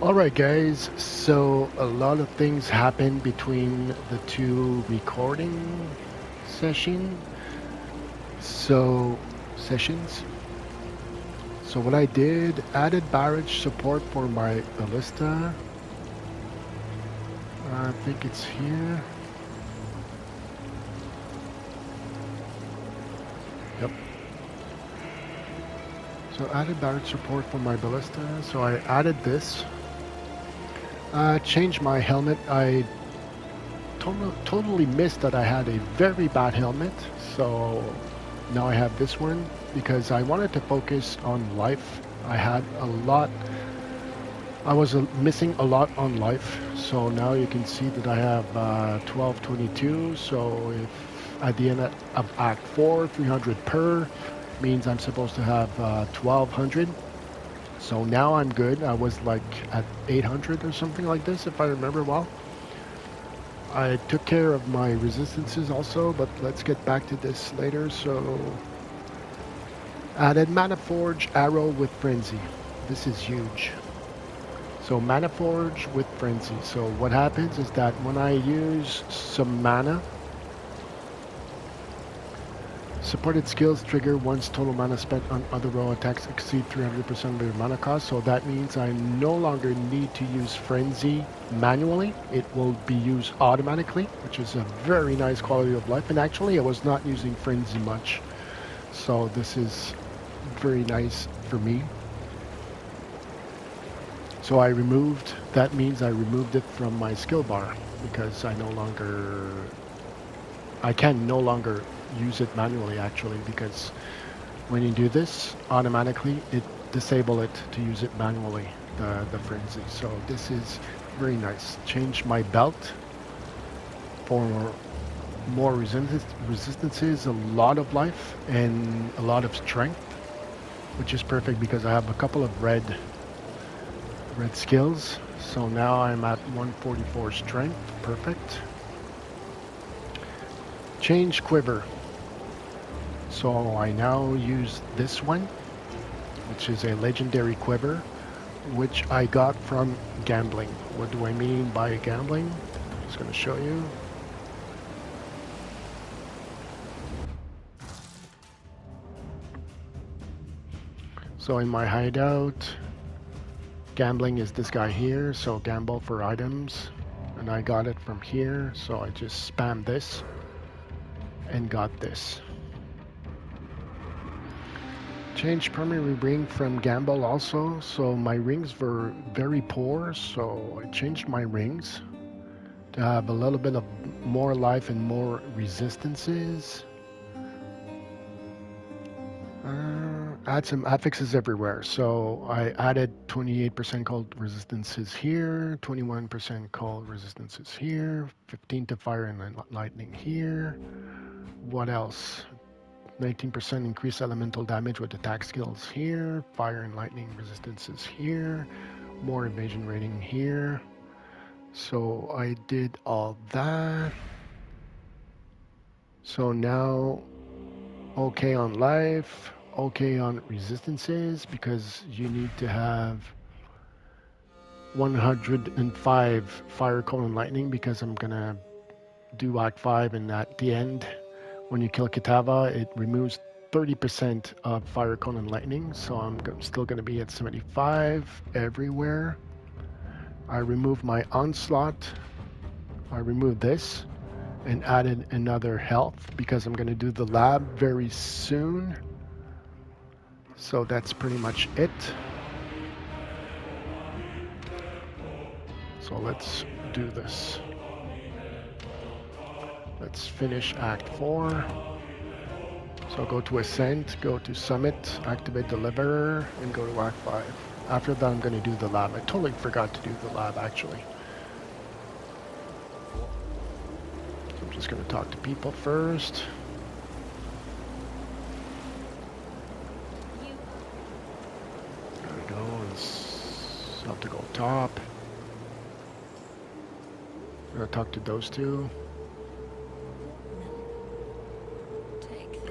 Alright guys, so a lot of things happened between the two recording session. So sessions. So what I did, added barrage support for my ballista. I think it's here. Yep. So added barrage support for my ballista. So I added this. Changed my helmet. I totally missed that I had a very bad helmet. So now I have this one because I wanted to focus on life. I had a lot. I was missing a lot on life. So now you can see that I have 1222. So if at the end of Act 4, 300 per means I'm supposed to have 1200. So now I'm good. I was like at 800 or something like this, if I remember well. I took care of my resistances also, but let's get back to this later. So added Mana Forge arrow with Frenzy. This is huge. So Mana Forge with Frenzy. So what happens is that when I use some mana, supported skills trigger once total mana spent on other row attacks exceed 300% of their mana cost. So that means I no longer need to use Frenzy manually. It will be used automatically, which is a very nice quality of life. And actually, I was not using Frenzy much. So this is very nice for me. So I removed, that means I removed it from my skill bar because I can no longer use it manually actually, because when you do this automatically it disable it to use it manually, the frenzy. So this is very nice. Change my belt for more resistances, a lot of life and a lot of strength, which is perfect because I have a couple of red skills. So now I'm at 144 strength, perfect. Change quiver. So I now use this one, which is a legendary quiver, which I got from gambling. What do I mean by gambling? I'm just going to show you. So in my hideout, gambling is this guy here. So gamble for items, and I got it from here. So I just spammed this and got this. Changed primary ring from gamble also. So my rings were very poor, so I changed my rings to have a little bit of more life and more resistances. Add some affixes everywhere. So I added 28% cold resistances here, 21% cold resistances here, 15 to fire and lightning here. What else? 19% increased elemental damage with attack skills here, fire and lightning resistances here, more evasion rating here. So I did all that. So now, okay on life, okay on resistances, because you need to have 105 fire, cold, and lightning, because I'm gonna do Act 5, and at the end, when you kill Kitava, it removes 30% of fire, cone, and lightning. So I'm still going to be at 75 everywhere. I removed my onslaught. I removed this and added another health because I'm going to do the lab very soon. So that's pretty much it. So let's do this. Let's finish Act 4. So go to Ascent, go to Summit, activate Deliverer, and go to Act 5. After that, I'm going to do the lab. I totally forgot to do the lab, actually. So I'm just going to talk to people first. There we go. Let's have to go top. I'm going to talk to those two.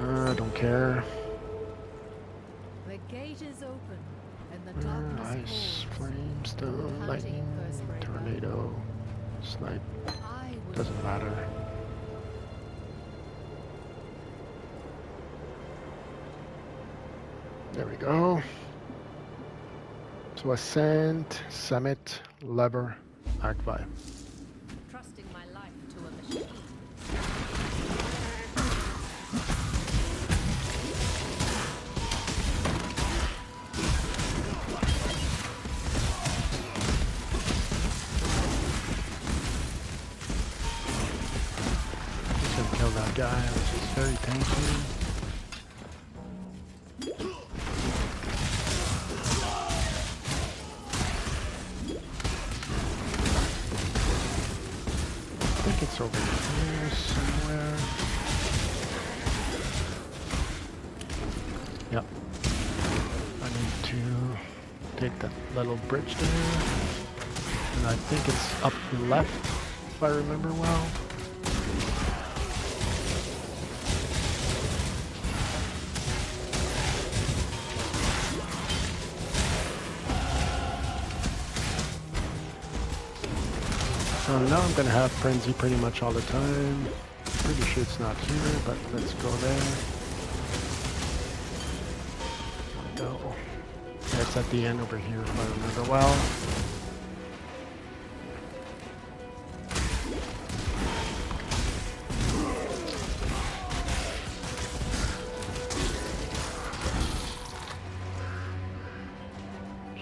I don't care. The gate is open, and When the darkness Ice, falls, flame, stone, hunting lightning, first raven, tornado, snipe. I will Doesn't matter. There we go. So ascent, summit, lever, act 5. trusting my life to a machine. Just gonna kill that guy, which is very tanky. I think it's over here somewhere. Yep. I need to take that little bridge there. And I think it's up left, if I remember well. So now I'm going to have Frenzy pretty much all the time. Pretty sure it's not here, but let's go there. Go. Yeah, it's at the end over here, if I remember well.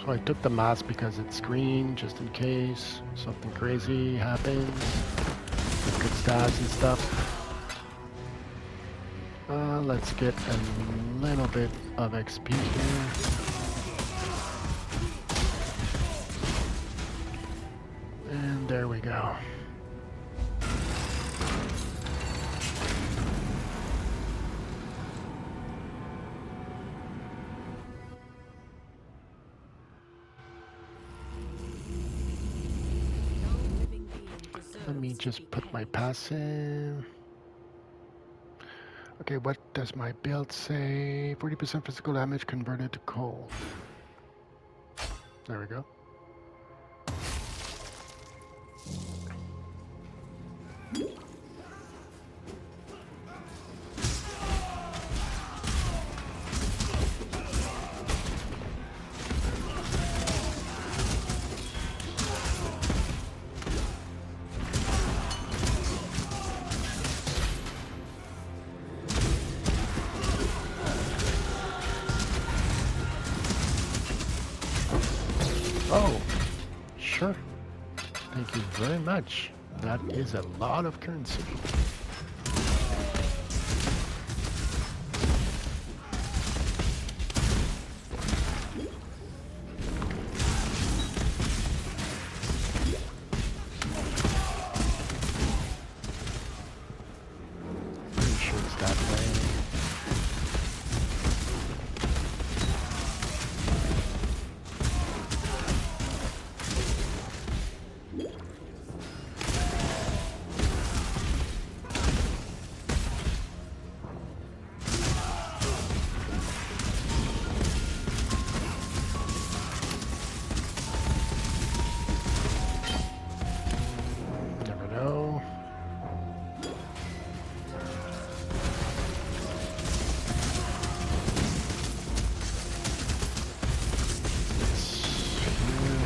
So I took the mask because it's green, just in case something crazy happens with good stats and stuff. Let's get a little bit of XP here. And there we go. No living being Let me deserves to just be put my caged. passive. Okay, what does my build say? 40% physical damage converted to cold. There we go. Oh, sure. Thank you very much. That is a lot of currency. Pretty sure it's that way. Never know.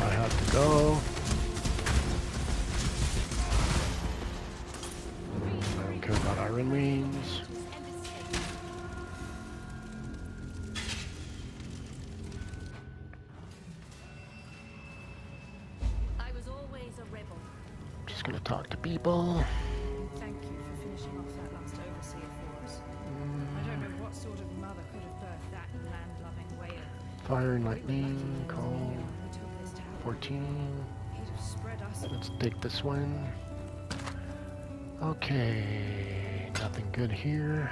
I have to go. I don't care about iron wings. I was always a rebel. Just gonna talk to people. Thank you for finishing off that last overseer for us. I don't know what sort of mother could have birthed that land-loving wayer. Fire and We were lucky lightning, it was call Neil who took this tower. 14. He'd have spread us. Let's take this one. Okay, nothing good here.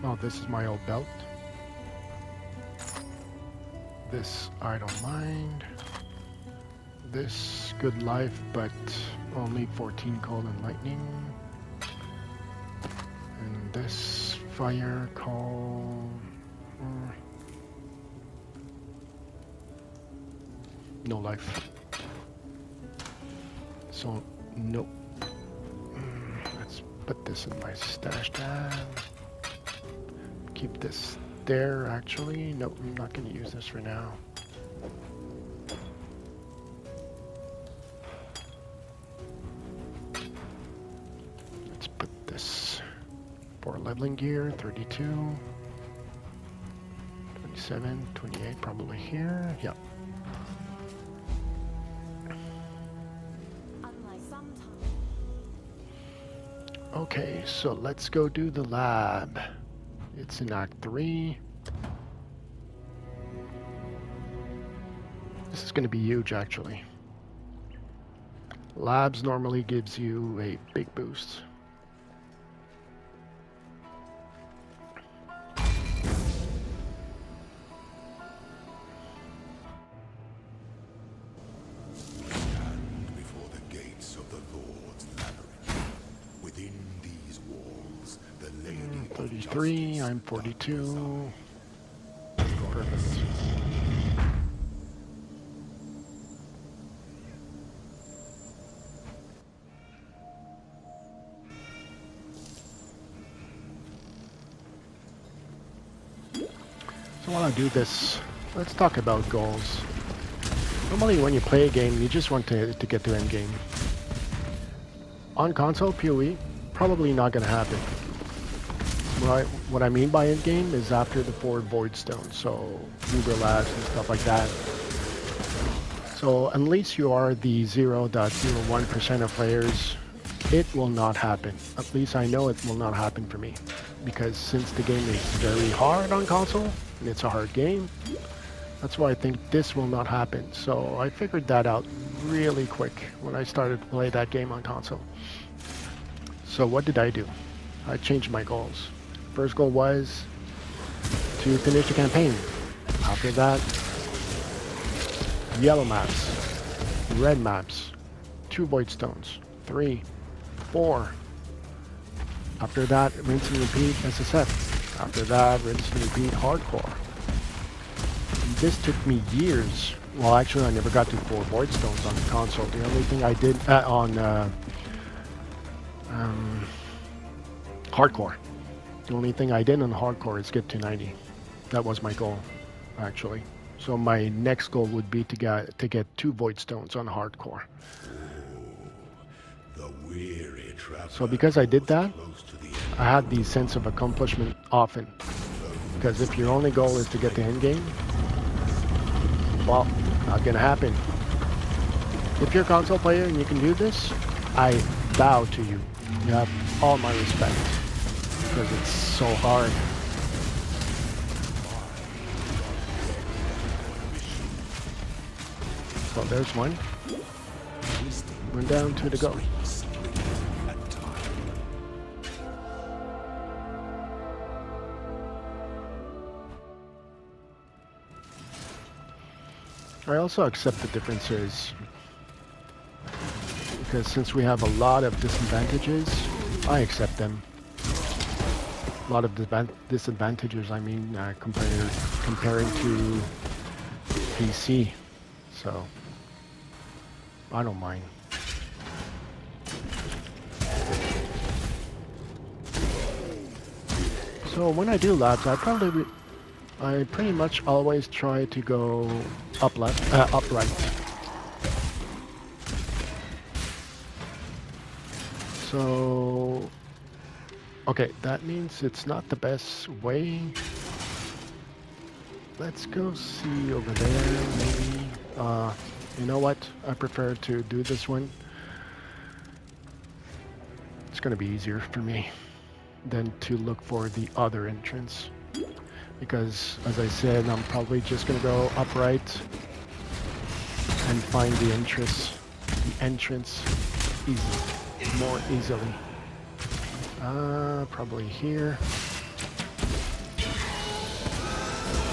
Oh, this is my old belt. This I don't mind. This good life, but only 14 cold and lightning. And this fire call. No life. So, nope. Let's put this in my stash tab. Keep this there, actually. Nope, I'm not going to use this for now. Let's put this for leveling gear, 32, 27, 28, probably here. Yep. Okay, so let's go do the lab. It's in Act 3. This is going to be huge, actually. Labs normally gives you a big boost. Stand before the gates of the Lord's labyrinth. Within these walls, the Lady of 33, Justice I'm 42. Perfect. So while I do this, let's talk about goals. Normally when you play a game, you just want to get to end game. On console, PoE, probably not going to happen. What I mean by end game is after the 4 void stones, so Uber labs and stuff like that. So unless you are the 0.01% of players, it will not happen. At least I know it will not happen for me. Because since the game is very hard on console, and it's a hard game, that's why I think this will not happen. So I figured that out really quick when I started to play that game on console. So what did I do? I changed my goals. First goal was to finish the campaign. After that, yellow maps, red maps, 2 void stones, 3, 4. After that, rinse and repeat SSF. After that, rinse and repeat hardcore. And this took me years. Well, actually, I never got to 4 void stones on the console. The only thing I did on hardcore. The only thing I did on hardcore is get to 90. That was my goal, actually. So my next goal would be to get 2 void stones on hardcore. The weary traveler So because I did that, close to the I had the sense of accomplishment often. Because if your only goal is to get the end game, well, not gonna happen. If you're a console player and you can do this, I bow to you. You have all my respect. Because it's so hard. So there's one. Run down to the go. I also accept the differences because since we have a lot of disadvantages, I accept them. A lot of disadvantages, I mean, comparing to PC, so I don't mind. So when I do labs, I pretty much always try to go upright. So, okay, that means it's not the best way. Let's go see over there, maybe. You know what? I prefer to do this one. It's gonna be easier for me than to look for the other entrance. Because, as I said, I'm probably just gonna go upright and find the entrance more easily. Probably here.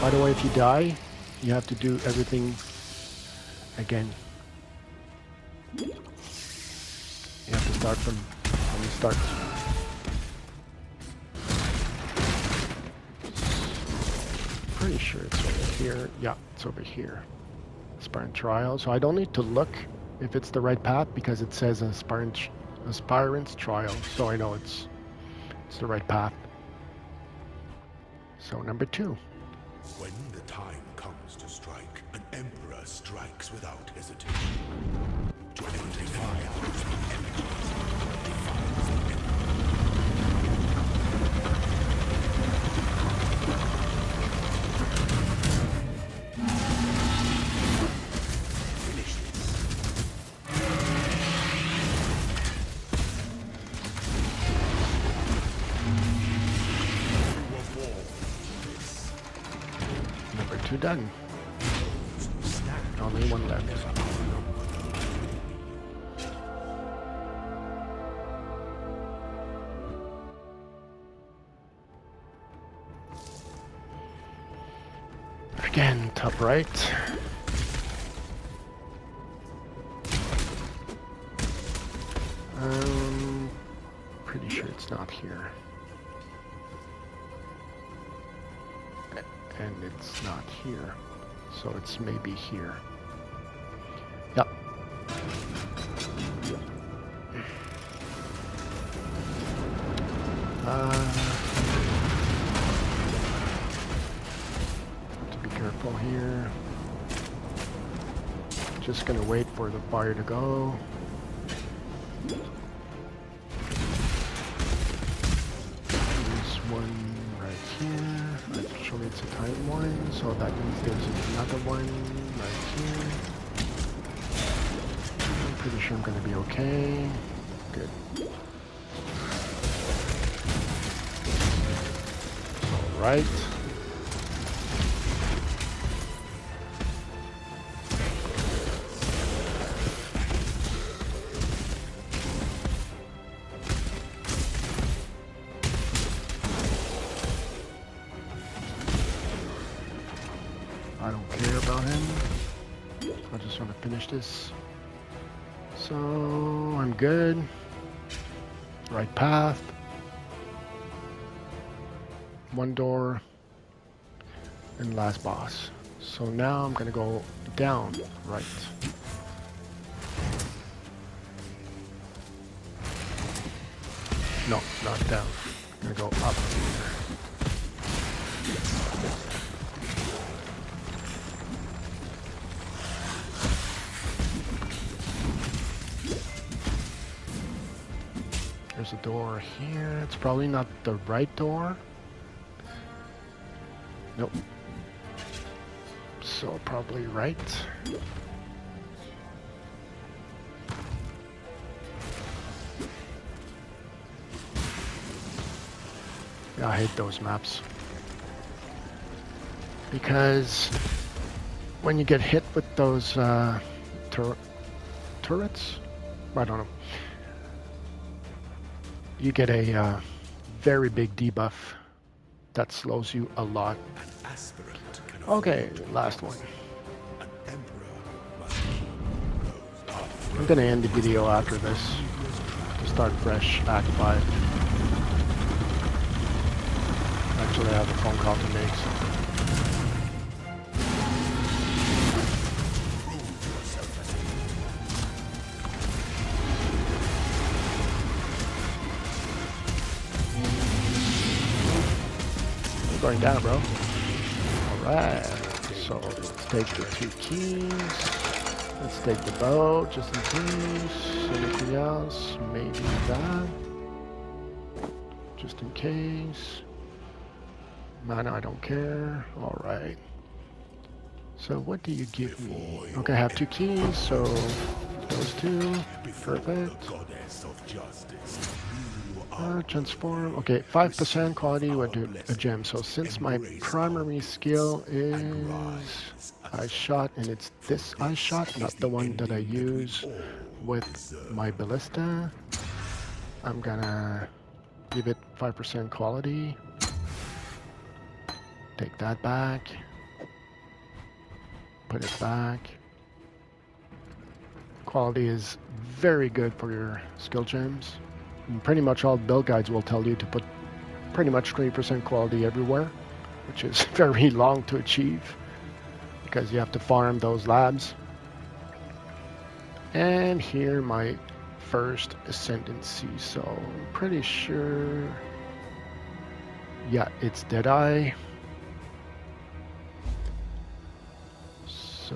By the way, if you die, you have to do everything again. You have to start from the start. Pretty sure it's over here. Yeah, it's over here. Aspirant trial. So I don't need to look if it's the right path because it says aspirant's trial. So I know it's the right path. So number 2. When the time comes to strike, an emperor strikes without hesitation. To defy those enemies, defies the emperor. Finish this. You were born for this. Number 2 done. Only one left. Again, top right. Pretty sure it's not here. And it's not here. So it's maybe here. Yep. To be careful here. Just gonna wait for the fire to go. There's one right here. Actually, it's a time one, so that means there's another one right here. I'm pretty sure I'm gonna be okay. Good. All right. I don't care about him. I just want to finish this. So I'm good. Right path. One door. And last boss. So now I'm gonna go down right. No, not down. I'm gonna go up here. There's a door here. It's probably not the right door. Nope. So probably right. Yeah, I hate those maps. Because when you get hit with those turrets, I don't know. You get a very big debuff that slows you a lot. An aspirant can Okay, last one. An emperor must keep those I'm gonna end the video after this to start fresh, Act 5. Actually, I have a phone call to make, so. Going down, bro. Alright, so let's take the 2 keys. Let's take the bow, just in case. Anything else? Maybe that. Just in case. Mana, I don't care. Alright. So what do you give me? Okay, I have 2 keys, so those 2. Perfect. goddess of justice. Transform. Okay, 5% quality would do a gem. So since my primary skill is eye shot, and it's this eye shot, not the one that I use with my ballista, I'm gonna give it 5% quality. Take that back. Put it back. Quality is very good for your skill gems. And pretty much all build guides will tell you to put pretty much 20% quality everywhere, which is very long to achieve. because you have to farm those labs. And here my first ascendancy, so I'm pretty sure, yeah, it's deadeye. So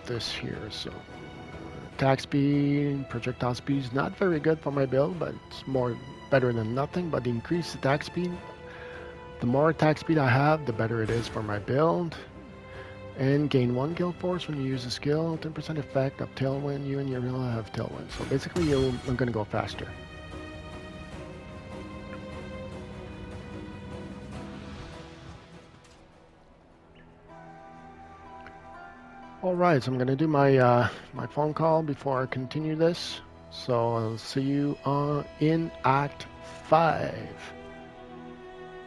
this here, so attack speed, projectile speed is not very good for my build, but it's more better than nothing. But the increased attack speed, the more attack speed I have, the better it is for my build. And gain 1 guild force when you use a skill, 10% effect of tailwind. You and your real have tailwind, so basically you're gonna go faster. Alright, so I'm gonna do my my phone call before I continue this. So I'll see you in Act 5.